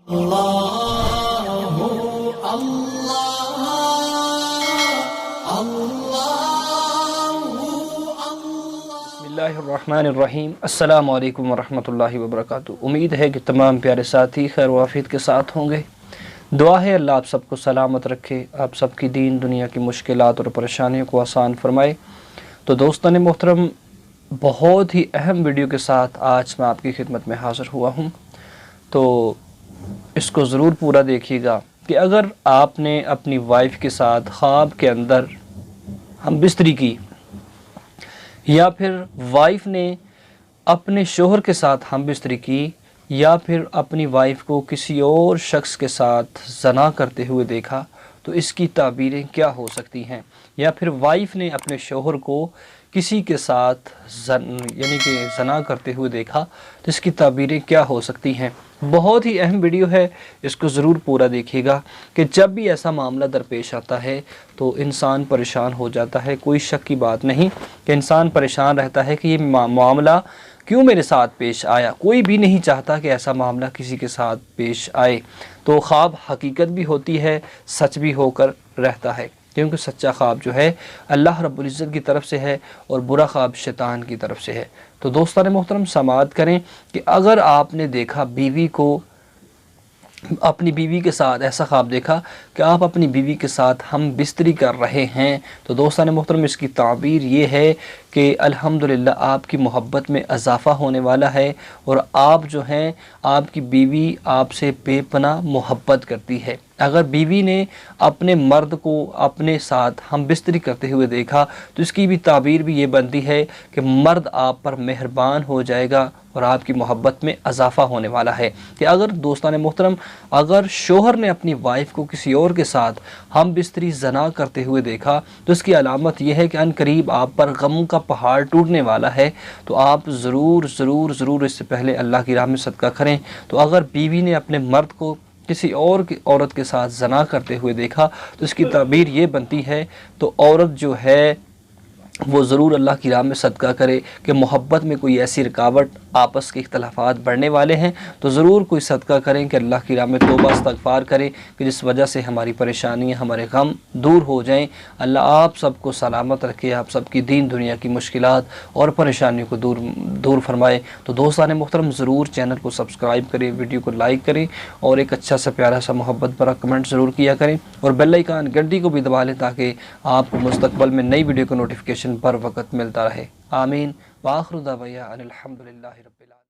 بسم اللہ الرحمن الرحیم۔ السلام علیکم ورحمۃ اللہ وبرکاتہ۔ امید ہے کہ تمام پیارے ساتھی خیر و عافیت کے ساتھ ہوں گے۔ دعا ہے اللہ آپ سب کو سلامت رکھے، آپ سب کی دین دنیا کی مشکلات اور پریشانیوں کو آسان فرمائے۔ تو دوستان محترم، بہت ہی اہم ویڈیو کے ساتھ آج میں آپ کی خدمت میں حاضر ہوا ہوں، تو اس کو ضرور پورا دیکھیے گا کہ اگر آپ نے اپنی وائف کے ساتھ خواب کے اندر ہمبستری کی، یا پھر وائف نے اپنے شوہر کے ساتھ ہمبستری کی، یا پھر اپنی وائف کو کسی اور شخص کے ساتھ زنا کرتے ہوئے دیکھا، تو اس کی تعبیریں کیا ہو سکتی ہیں؟ یا پھر وائف نے اپنے شوہر کو کسی کے ساتھ یعنی کہ زنا کرتے ہوئے دیکھا، تو اس کی تعبیریں کیا ہو سکتی ہیں؟ بہت ہی اہم ویڈیو ہے، اس کو ضرور پورا دیکھیے گا کہ جب بھی ایسا معاملہ درپیش آتا ہے تو انسان پریشان ہو جاتا ہے۔ کوئی شک کی بات نہیں کہ انسان پریشان رہتا ہے کہ یہ معاملہ کیوں میرے ساتھ پیش آیا۔ کوئی بھی نہیں چاہتا کہ ایسا معاملہ کسی کے ساتھ پیش آئے۔ تو خواب حقیقت بھی ہوتی ہے، سچ بھی ہو کر رہتا ہے، کیونکہ سچا خواب جو ہے اللہ رب العزت کی طرف سے ہے اور برا خواب شیطان کی طرف سے ہے۔ تو دوستان محترم، سماعت کریں کہ اگر آپ نے دیکھا اپنی بیوی کے ساتھ ایسا خواب دیکھا کہ آپ اپنی بیوی کے ساتھ ہم بستری کر رہے ہیں، تو دوستان محترم اس کی تعبیر یہ ہے کہ الحمدللہ آپ کی محبت میں اضافہ ہونے والا ہے، اور آپ جو ہیں، آپ کی بیوی آپ سے بے پناہ محبت کرتی ہے۔ اگر بیوی نے اپنے مرد کو اپنے ساتھ ہم بستری کرتے ہوئے دیکھا، تو اس کی بھی تعبیر بھی یہ بنتی ہے کہ مرد آپ پر مہربان ہو جائے گا اور آپ کی محبت میں اضافہ ہونے والا ہے۔ کہ اگر دوستان محترم، اگر شوہر نے اپنی وائف کو کسی اور کے ساتھ ہم بستری زنا کرتے ہوئے دیکھا، تو اس کی علامت یہ ہے کہ ان قریب آپ پر غم کا پہاڑ ٹوٹنے والا ہے۔ تو آپ ضرور ضرور ضرور اس سے پہلے اللہ کی راہ میں صدقہ کریں۔ تو اگر بیوی نے اپنے مرد کو کسی اور عورت کے ساتھ زنا کرتے ہوئے دیکھا، تو اس کی تعبیر یہ بنتی ہے، تو عورت جو ہے وہ ضرور اللہ کی راہ میں صدقہ کرے کہ محبت میں کوئی ایسی رکاوٹ، آپس کے اختلافات بڑھنے والے ہیں، تو ضرور کوئی صدقہ کریں کہ اللہ کی راہ میں توبہ استغفار کریں کہ جس وجہ سے ہماری پریشانیاں، ہمارے غم دور ہو جائیں۔ اللہ آپ سب کو سلامت رکھے، آپ سب کی دین دنیا کی مشکلات اور پریشانیوں کو دور فرمائے۔ تو دوستان محترم، ضرور چینل کو سبسکرائب کریں، ویڈیو کو لائک کریں، اور ایک اچھا سا پیارا سا محبت بھرا کمنٹ ضرور کیا کریں، اور بیل آئیکن گھنٹی کو بھی دبا لیں تاکہ آپ کو مستقبل میں نئی ویڈیو کا نوٹیفیکیشن پر وقت ملتا رہے۔ آمین۔ وآخر دعوانا ان الحمدللہ رب العالمین۔